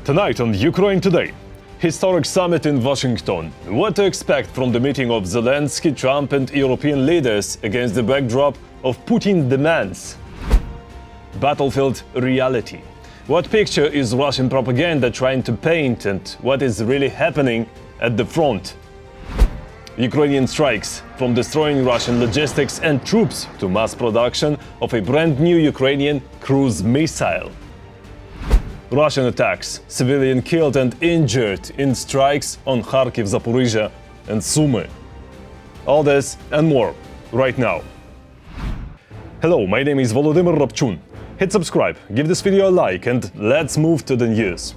Tonight on Ukraine Today, historic summit in Washington. What to expect from the meeting of Zelensky, Trump and European leaders against the backdrop of Putin's demands? Battlefield reality. What picture is Russian propaganda trying to paint and what is really happening at the front? Ukrainian strikes, from destroying Russian logistics and troops to mass production of a brand new Ukrainian cruise missile. Russian attacks, civilian killed and injured in strikes on Kharkiv, Zaporizhzhia and Sumy. All this and more right now. Hello, my name is Volodymyr Robchun. Hit subscribe, give this video a like and let's move to the news.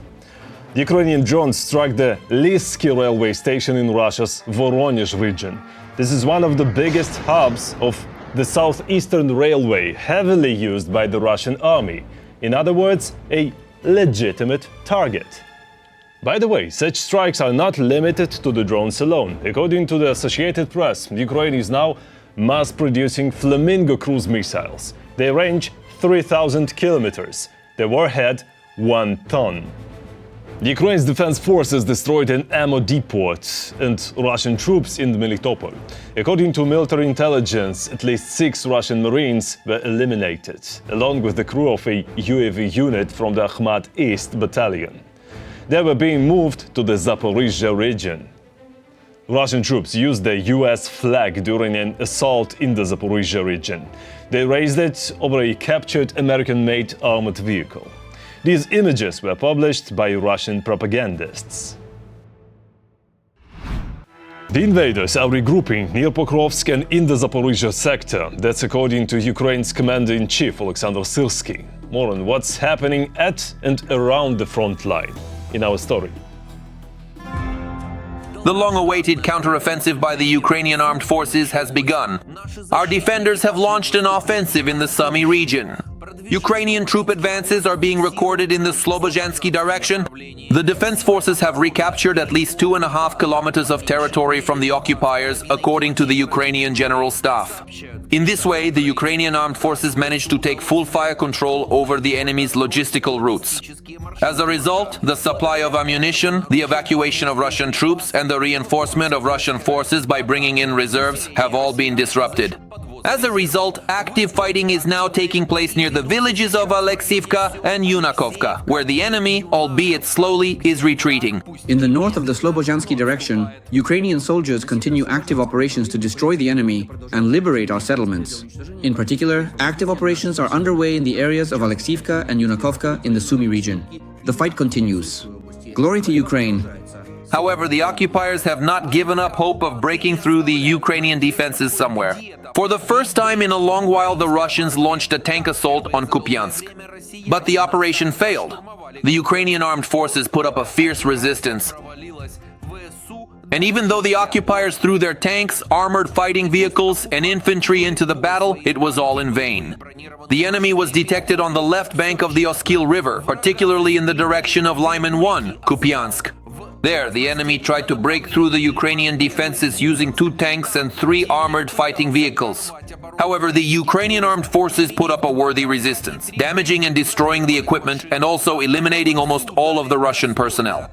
Ukrainian drones struck the Lysky railway station in Russia's Voronezh region. This is one of the biggest hubs of the southeastern railway, heavily used by the Russian army. In other words, a legitimate target. By the way, such strikes are not limited to the drones alone. According to the Associated Press, Ukraine is now mass-producing Flamingo cruise missiles. They range 3,000 kilometers. Their warhead 1 ton. Ukraine's defense forces destroyed an ammo depot and Russian troops in Melitopol. According to military intelligence, at least 6 Russian Marines were eliminated, along with the crew of a UAV unit from the Akhmat East battalion. They were being moved to the Zaporizhzhia region. Russian troops used the US flag during an assault in the Zaporizhzhia region. They raised it over a captured American-made armored vehicle. These images were published by Russian propagandists. The invaders are regrouping near Pokrovsk and in the Zaporizhzhia sector. That's according to Ukraine's commander-in-chief Alexander Syrsky. More on what's happening at and around the front line in our story. The long-awaited counteroffensive by the Ukrainian armed forces has begun. Our defenders have launched an offensive in the Sumy region. Ukrainian troop advances are being recorded in the Slobozhansky direction. The defense forces have recaptured at least 2.5 kilometers of territory from the occupiers, according to the Ukrainian General Staff. In this way, the Ukrainian armed forces managed to take full fire control over the enemy's logistical routes. As a result, the supply of ammunition, the evacuation of Russian troops, and the reinforcement of Russian forces by bringing in reserves have all been disrupted. As a result, active fighting is now taking place near the villages of Alexivka and Yunakovka, where the enemy, albeit slowly, is retreating. In the north of the Slobozhansky direction, Ukrainian soldiers continue active operations to destroy the enemy and liberate our settlements. In particular, active operations are underway in the areas of Alexivka and Yunakovka in the Sumy region. The fight continues. Glory to Ukraine. However, the occupiers have not given up hope of breaking through the Ukrainian defenses somewhere. For the first time in a long while, the Russians launched a tank assault on Kupiansk. But the operation failed. The Ukrainian armed forces put up a fierce resistance. And even though the occupiers threw their tanks, armored fighting vehicles, and infantry into the battle, it was all in vain. The enemy was detected on the left bank of the Oskil River, particularly in the direction of Lyman 1, Kupiansk. There, the enemy tried to break through the Ukrainian defenses using 2 tanks and 3 armored fighting vehicles. However, the Ukrainian armed forces put up a worthy resistance, damaging and destroying the equipment and also eliminating almost all of the Russian personnel.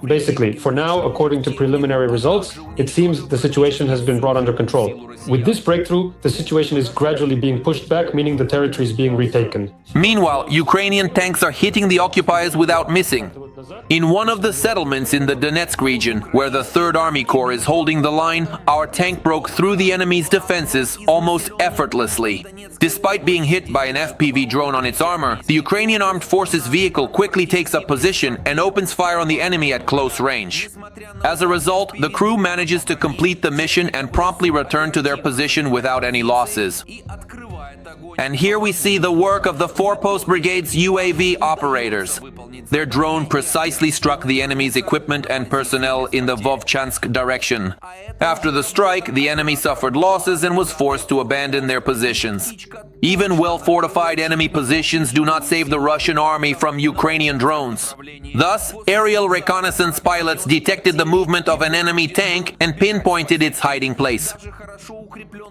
Basically, for now, according to preliminary results, it seems the situation has been brought under control. With this breakthrough, the situation is gradually being pushed back, meaning the territory is being retaken. Meanwhile, Ukrainian tanks are hitting the occupiers without missing. In one of the settlements in the Donetsk region, where the 3rd Army Corps is holding the line, our tank broke through the enemy's defenses almost effortlessly. Despite being hit by an FPV drone on its armor, the Ukrainian armed forces vehicle quickly takes up position and opens fire on the enemy at close range. As a result, the crew manages to complete the mission and promptly return to their position without any losses. And here we see the work of the 4-post brigade's UAV operators. Their drone precisely struck the enemy's equipment and personnel in the Vovchansk direction. After the strike, the enemy suffered losses and was forced to abandon their positions. Even well-fortified enemy positions do not save the Russian army from Ukrainian drones. Thus, aerial reconnaissance pilots detected the movement of an enemy tank and pinpointed its hiding place.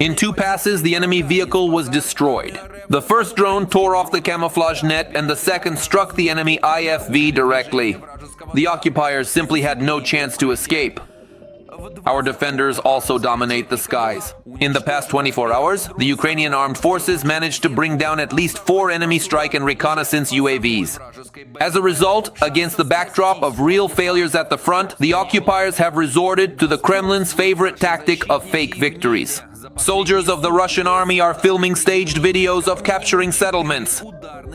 In 2 passes, the enemy vehicle was destroyed. The first drone tore off the camouflage net and the second struck the enemy IFV directly. The occupiers simply had no chance to escape. Our defenders also dominate the skies. In the past 24 hours, the Ukrainian armed forces managed to bring down at least 4 enemy strike and reconnaissance UAVs. As a result, against the backdrop of real failures at the front, the occupiers have resorted to the Kremlin's favorite tactic of fake victories. Soldiers of the Russian army are filming staged videos of capturing settlements.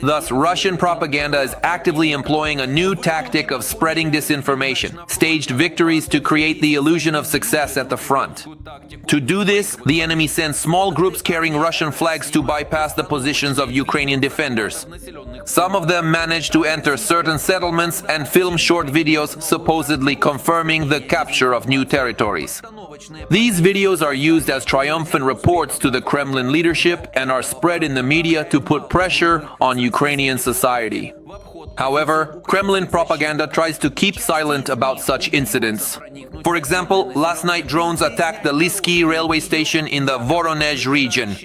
Thus, Russian propaganda is actively employing a new tactic of spreading disinformation, staged victories to create the illusion of success at the front. To do this, the enemy sends small groups carrying Russian flags to bypass the positions of Ukrainian defenders. Some of them manage to enter certain settlements and film short videos supposedly confirming the capture of new territories. These videos are used as triumphant reports to the Kremlin leadership and are spread in the media to put pressure on Ukrainian society. However, Kremlin propaganda tries to keep silent about such incidents. For example, last night drones attacked the Lysky railway station in the Voronezh region.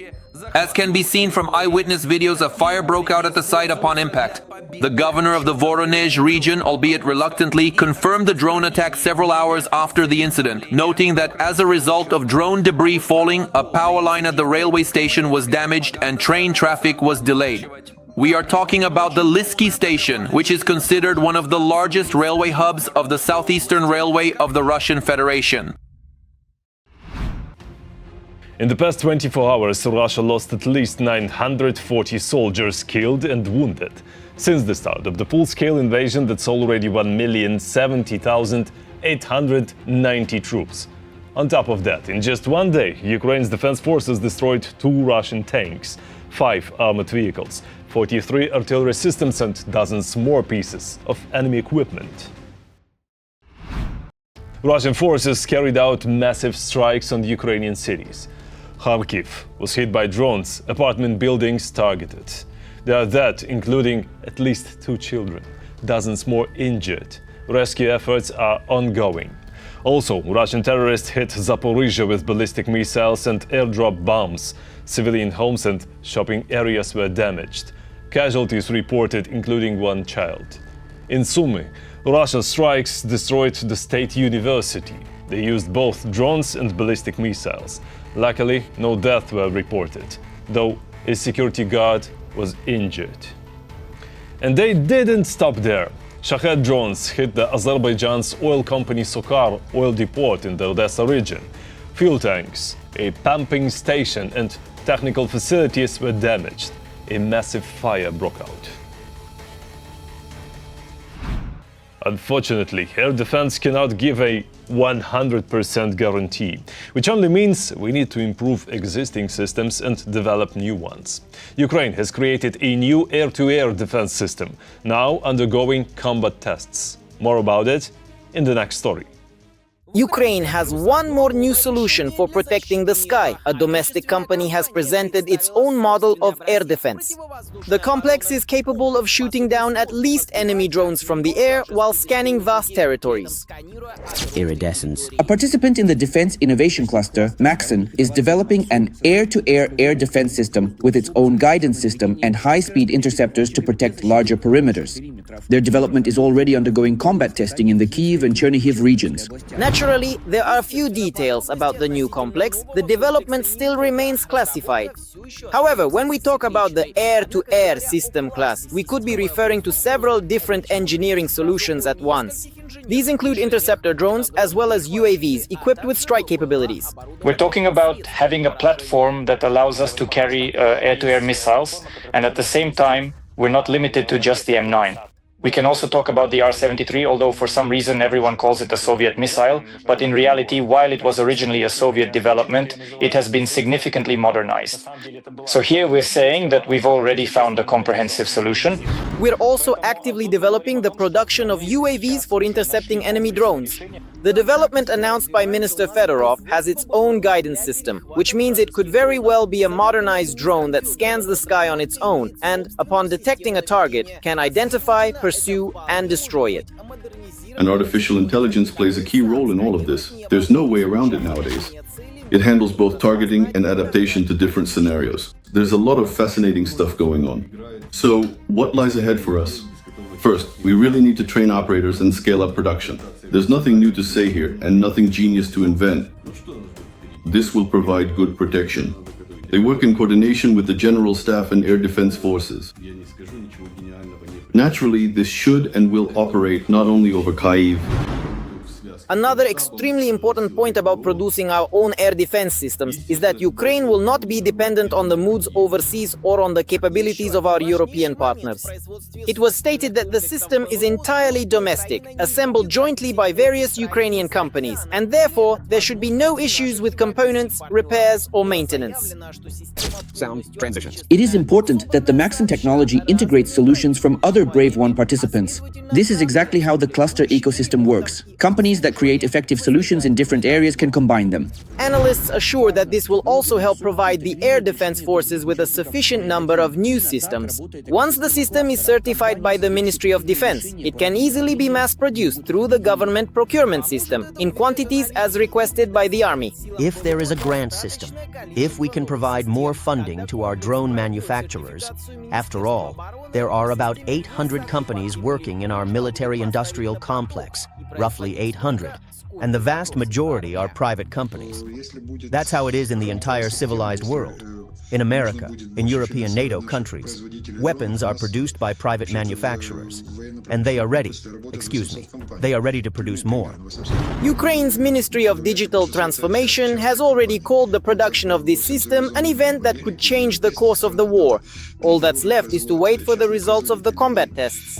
As can be seen from eyewitness videos, a fire broke out at the site upon impact. The governor of the Voronezh region, albeit reluctantly, confirmed the drone attack several hours after the incident, noting that as a result of drone debris falling, a power line at the railway station was damaged and train traffic was delayed. We are talking about the Lysky station, which is considered one of the largest railway hubs of the Southeastern Railway of the Russian Federation. In the past 24 hours, Russia lost at least 940 soldiers killed and wounded. Since the start of the full-scale invasion, that's already 1,070,890 troops. On top of that, in just one day, Ukraine's defense forces destroyed 2 Russian tanks, 5 armored vehicles, 43 artillery systems and dozens more pieces of enemy equipment. Russian forces carried out massive strikes on Ukrainian cities. Kharkiv was hit by drones, apartment buildings targeted. There are dead, including at least 2 children, dozens more injured. Rescue efforts are ongoing. Also, Russian terrorists hit Zaporizhzhia with ballistic missiles and airdrop bombs. Civilian homes and shopping areas were damaged. Casualties reported, including 1 child. In Sumy, Russian strikes destroyed the state university. They used both drones and ballistic missiles. Luckily, no deaths were reported, though a security guard was injured. And they didn't stop there. Shahed drones hit the Azerbaijan's oil company Sokar oil depot in the Odessa region. Fuel tanks, a pumping station and technical facilities were damaged. A massive fire broke out. Unfortunately, air defense cannot give a 100% guarantee, which only means we need to improve existing systems and develop new ones. Ukraine has created a new air-to-air defense system, now undergoing combat tests. More about it in the next story. Ukraine has one more new solution for protecting the sky. A domestic company has presented its own model of air defense. The complex is capable of shooting down at least enemy drones from the air while scanning vast territories. Iridescence. A participant in the Defense Innovation Cluster, Maxon, is developing an air-to-air air defense system with its own guidance system and high-speed interceptors to protect larger perimeters. Their development is already undergoing combat testing in the Kyiv and Chernihiv regions. Naturally, there are few details about the new complex. The development still remains classified. However, when we talk about the air-to-air system class, we could be referring to several different engineering solutions at once. These include interceptor drones as well as UAVs equipped with strike capabilities. We're talking about having a platform that allows us to carry air-to-air missiles, and at the same time, we're not limited to just the M9. We can also talk about the R-73, although for some reason everyone calls it a Soviet missile, but in reality, while it was originally a Soviet development, it has been significantly modernized. So here we're saying that we've already found a comprehensive solution. We're also actively developing the production of UAVs for intercepting enemy drones. The development announced by Minister Fedorov has its own guidance system, which means it could very well be a modernized drone that scans the sky on its own and, upon detecting a target, can identify, pursue, and destroy it. And artificial intelligence plays a key role in all of this. There's no way around it nowadays. It handles both targeting and adaptation to different scenarios. There's a lot of fascinating stuff going on. So, what lies ahead for us? First, we really need to train operators and scale up production. There's nothing new to say here and nothing genius to invent. This will provide good protection. They work in coordination with the General Staff and Air Defense Forces. Naturally, this should and will operate not only over Kharkiv. Another extremely important point about producing our own air defense systems is that Ukraine will not be dependent on the moods overseas or on the capabilities of our European partners. It was stated that the system is entirely domestic, assembled jointly by various Ukrainian companies, and therefore there should be no issues with components, repairs or maintenance. It is important that the Maxim technology integrates solutions from other Brave One participants. This is exactly how the cluster ecosystem works. Companies that create effective solutions in different areas can combine them. Analysts assure that this will also help provide the air defense forces with a sufficient number of new systems. Once the system is certified by the Ministry of Defense, it can easily be mass-produced through the government procurement system, in quantities as requested by the Army. If there is a grant system, if we can provide more funding to our drone manufacturers, after all, there are about 800 companies working in our military-industrial complex, roughly 800, and the vast majority are private companies. That's how it is in the entire civilized world. In America, in European NATO countries, weapons are produced by private manufacturers, and they are ready to produce more. Ukraine's Ministry of Digital Transformation has already called the production of this system an event that could change the course of the war. All that's left is to wait for the results of the combat tests.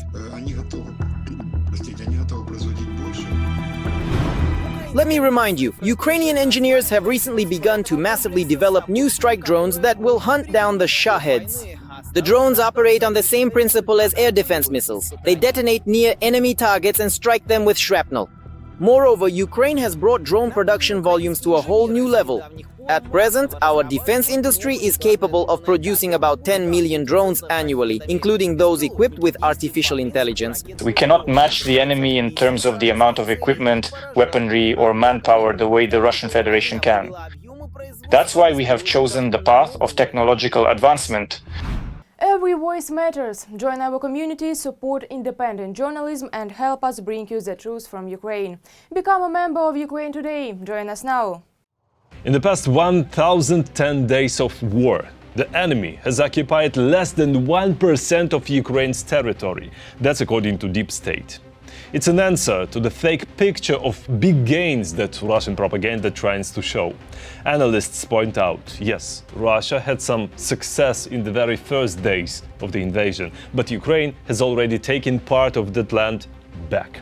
Let me remind you, Ukrainian engineers have recently begun to massively develop new strike drones that will hunt down the Shaheds. The drones operate on the same principle as air defense missiles. They detonate near enemy targets and strike them with shrapnel. Moreover, Ukraine has brought drone production volumes to a whole new level. At present, our defense industry is capable of producing about 10 million drones annually, including those equipped with artificial intelligence. We cannot match the enemy in terms of the amount of equipment, weaponry, or manpower the way the Russian Federation can. That's why we have chosen the path of technological advancement. Every voice matters. Join our community, support independent journalism and help us bring you the truth from Ukraine. Become a member of Ukraine Today. Join us now. In the past 1,010 days of war, the enemy has occupied less than 1% of Ukraine's territory. That's according to Deep State. It's an answer to the fake picture of big gains that Russian propaganda tries to show. Analysts point out, yes, Russia had some success in the very first days of the invasion, but Ukraine has already taken part of that land back.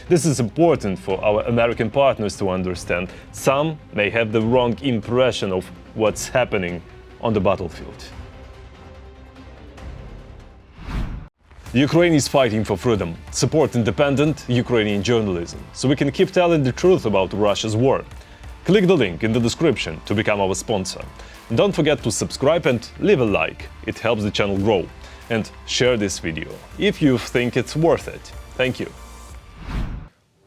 This is important for our American partners to understand. Some may have the wrong impression of what's happening on the battlefield. Ukraine is fighting for freedom. Support independent Ukrainian journalism, so we can keep telling the truth about Russia's war. Click the link in the description to become our sponsor. And don't forget to subscribe and leave a like. It helps the channel grow. And share this video if you think it's worth it. Thank you.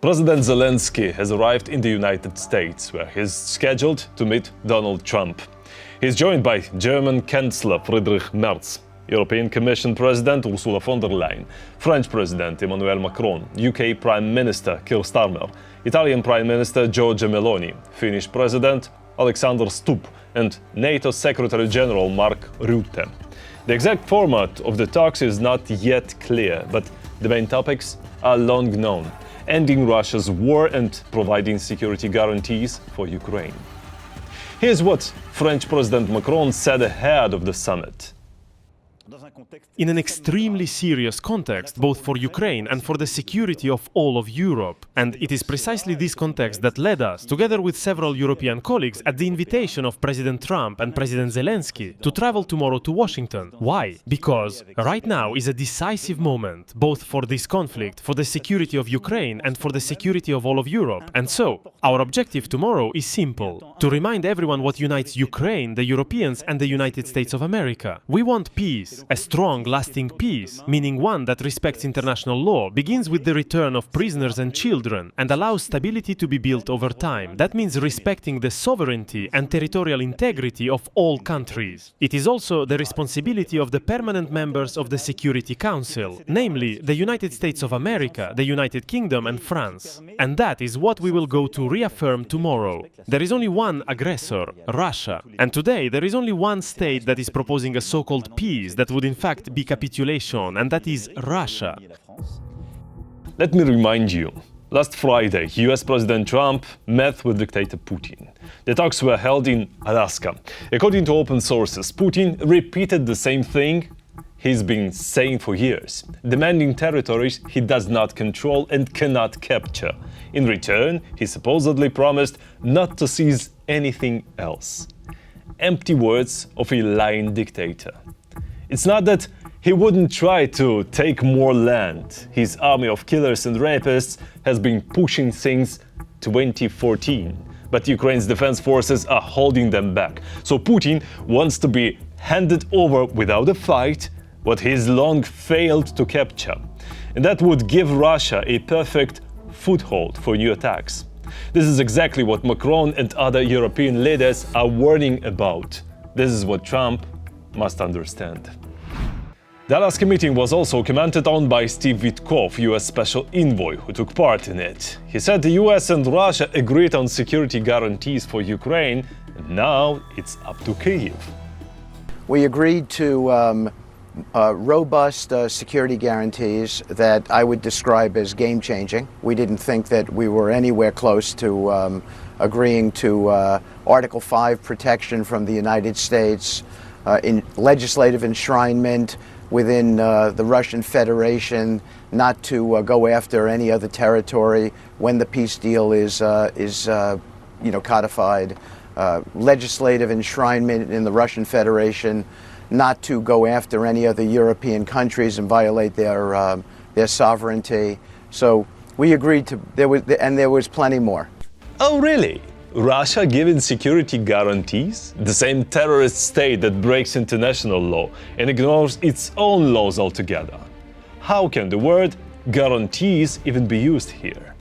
President Zelensky has arrived in the United States, where he's scheduled to meet Donald Trump. He's joined by German Chancellor Friedrich Merz, European Commission President Ursula von der Leyen, French President Emmanuel Macron, UK Prime Minister Keir Starmer, Italian Prime Minister Giorgia Meloni, Finnish President Alexander Stubb, and NATO Secretary General Mark Rutte. The exact format of the talks is not yet clear, but the main topics are long known: ending Russia's war and providing security guarantees for Ukraine. Here's what French President Macron said ahead of the summit. in an extremely serious context, both for Ukraine and for the security of all of Europe. And it is precisely this context that led us, together with several European colleagues, at the invitation of President Trump and President Zelensky, to travel tomorrow to Washington. Why? Because right now is a decisive moment, both for this conflict, for the security of Ukraine, and for the security of all of Europe. And so, our objective tomorrow is simple: to remind everyone what unites Ukraine, the Europeans, and the United States of America. We want peace, a strong, lasting peace, meaning one that respects international law, begins with the return of prisoners and children, and allows stability to be built over time. That means respecting the sovereignty and territorial integrity of all countries. It is also the responsibility of the permanent members of the Security Council, namely the United States of America, the United Kingdom, and France. And that is what we will go to reaffirm tomorrow. There is only one aggressor, Russia. And today there is only one state that is proposing a so-called peace that would in fact be capitulation, and that is Russia. Let me remind you, last Friday, US President Trump met with dictator Putin. The talks were held in Alaska. According to open sources, Putin repeated the same thing he's been saying for years, demanding territories he does not control and cannot capture. In return, he supposedly promised not to seize anything else. Empty words of a lying dictator. It's not that he wouldn't try to take more land. His army of killers and rapists has been pushing since 2014. But Ukraine's defense forces are holding them back. So Putin wants to be handed over without a fight what he's long failed to capture. And that would give Russia a perfect foothold for new attacks. This is exactly what Macron and other European leaders are warning about. This is what Trump must understand. The Alaska meeting was also commented on by Steve Witkoff, US Special Envoy, who took part in it. He said the US and Russia agreed on security guarantees for Ukraine, and now it's up to Kyiv. We agreed to robust security guarantees that I would describe as game-changing. We didn't think that we were anywhere close to agreeing to Article 5 protection from the United States, in legislative enshrinement within the Russian Federation, not to go after any other territory when the peace deal is codified, legislative enshrinement in the Russian Federation, not to go after any other European countries and violate their sovereignty. So we agreed to, there was plenty more. Oh, really? Russia giving security guarantees? The same terrorist state that breaks international law and ignores its own laws altogether. How can the word guarantees even be used here?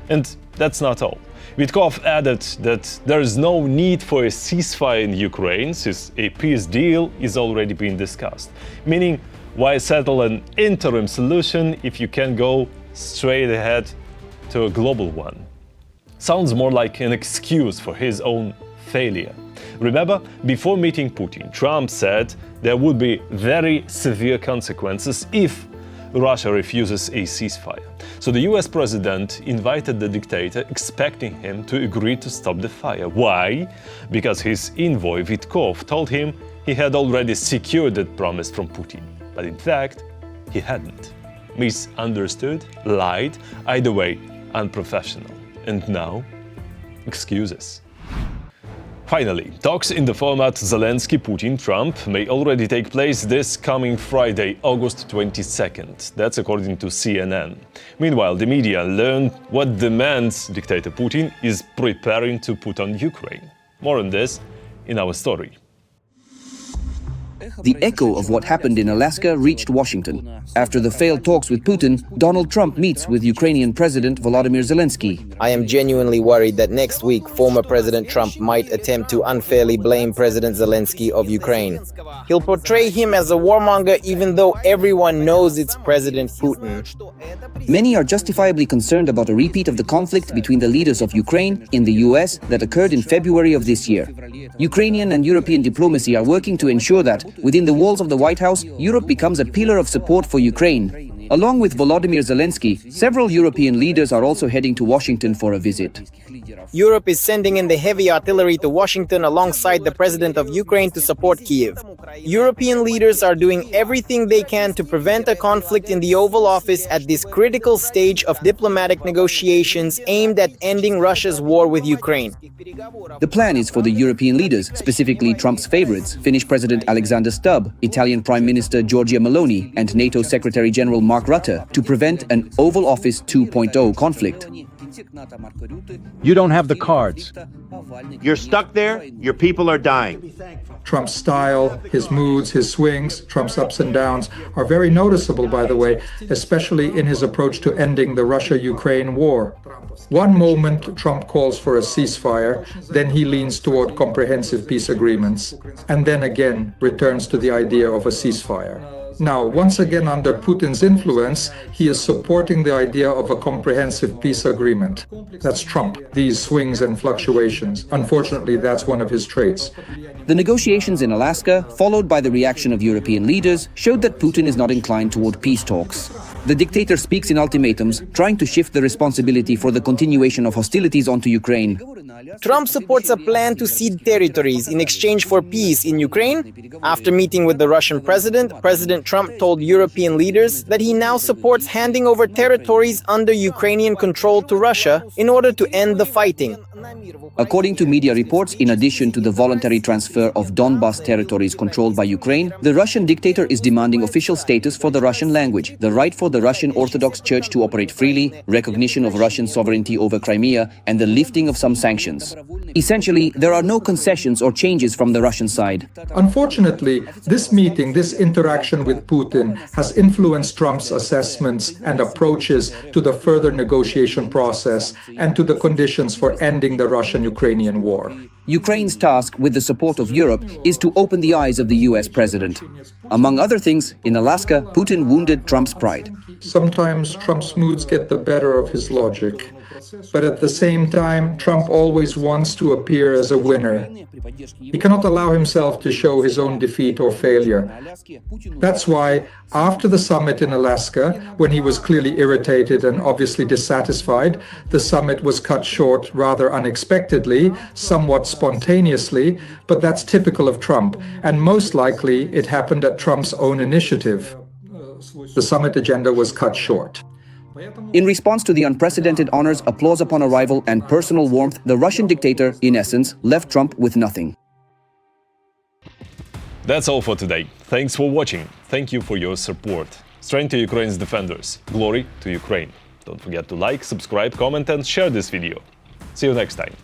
And that's not all. Witkoff added that there is no need for a ceasefire in Ukraine since a peace deal is already being discussed. Meaning, why settle an interim solution if you can go straight ahead to a global one? Sounds more like an excuse for his own failure. Remember, before meeting Putin, Trump said there would be very severe consequences if Russia refuses a ceasefire. So the US president invited the dictator, expecting him to agree to stop the fire. Why? Because his envoy Witkoff told him he had already secured that promise from Putin. But in fact, he hadn't. Misunderstood, lied, either way, unprofessional. And now, excuses. Finally, talks in the format Zelensky-Putin-Trump may already take place this coming Friday, August 22nd. That's according to CNN. Meanwhile, the media learned what demands dictator Putin is preparing to put on Ukraine. More on this in our story. The echo of what happened in Alaska reached Washington. After the failed talks with Putin, Donald Trump meets with Ukrainian President Volodymyr Zelensky. I am genuinely worried that next week former President Trump might attempt to unfairly blame President Zelensky of Ukraine. He'll portray him as a warmonger even though everyone knows it's President Putin. Many are justifiably concerned about a repeat of the conflict between the leaders of Ukraine in the US that occurred in February of this year. Ukrainian and European diplomacy are working to ensure that, within the walls of the White House, Europe becomes a pillar of support for Ukraine. Along with Volodymyr Zelensky, several European leaders are also heading to Washington for a visit. Europe is sending in the heavy artillery to Washington alongside the president of Ukraine to support Kiev. European leaders are doing everything they can to prevent a conflict in the Oval Office at this critical stage of diplomatic negotiations aimed at ending Russia's war with Ukraine. The plan is for the European leaders, specifically Trump's favorites, Finnish President Alexander Stubb, Italian Prime Minister Giorgia Meloni, and NATO Secretary General Mark Rutte, to prevent an Oval Office 2.0 conflict. You don't have the cards. You're stuck there, your people are dying. Trump's style, his moods, his swings, Trump's ups and downs are very noticeable, by the way, especially in his approach to ending the Russia-Ukraine war. One moment Trump calls for a ceasefire, then he leans toward comprehensive peace agreements, and then again returns to the idea of a ceasefire. Now, once again under Putin's influence, he is supporting the idea of a comprehensive peace agreement. That's Trump, these swings and fluctuations. Unfortunately, that's one of his traits. The negotiations in Alaska, followed by the reaction of European leaders, showed that Putin is not inclined toward peace talks. The dictator speaks in ultimatums, trying to shift the responsibility for the continuation of hostilities onto Ukraine. Trump supports a plan to cede territories in exchange for peace in Ukraine. After meeting with the Russian president, President Trump told European leaders that he now supports handing over territories under Ukrainian control to Russia in order to end the fighting. According to media reports, in addition to the voluntary transfer of Donbas territories controlled by Ukraine, the Russian dictator is demanding official status for the Russian language, the right for the Russian Orthodox Church to operate freely, recognition of Russian sovereignty over Crimea, and the lifting of some sanctions. Essentially, there are no concessions or changes from the Russian side. Unfortunately, this meeting, this interaction with Putin has influenced Trump's assessments and approaches to the further negotiation process and to the conditions for ending the Russian-Ukrainian war. Ukraine's task, with the support of Europe, is to open the eyes of the US president. Among other things, in Alaska, Putin wounded Trump's pride. Sometimes Trump's moods get the better of his logic. But at the same time, Trump always wants to appear as a winner. He cannot allow himself to show his own defeat or failure. That's why, after the summit in Alaska, when he was clearly irritated and obviously dissatisfied, the summit was cut short rather unexpectedly, somewhat spontaneously, but that's typical of Trump, and most likely it happened at Trump's own initiative. The summit agenda was cut short. In response to the unprecedented honors, applause upon arrival, and personal warmth, the Russian dictator, in essence, left Trump with nothing. That's all for today. Thanks for watching. Thank you for your support. Strength to Ukraine's defenders. Glory to Ukraine. Don't forget to like, subscribe, comment and share this video. See you next time.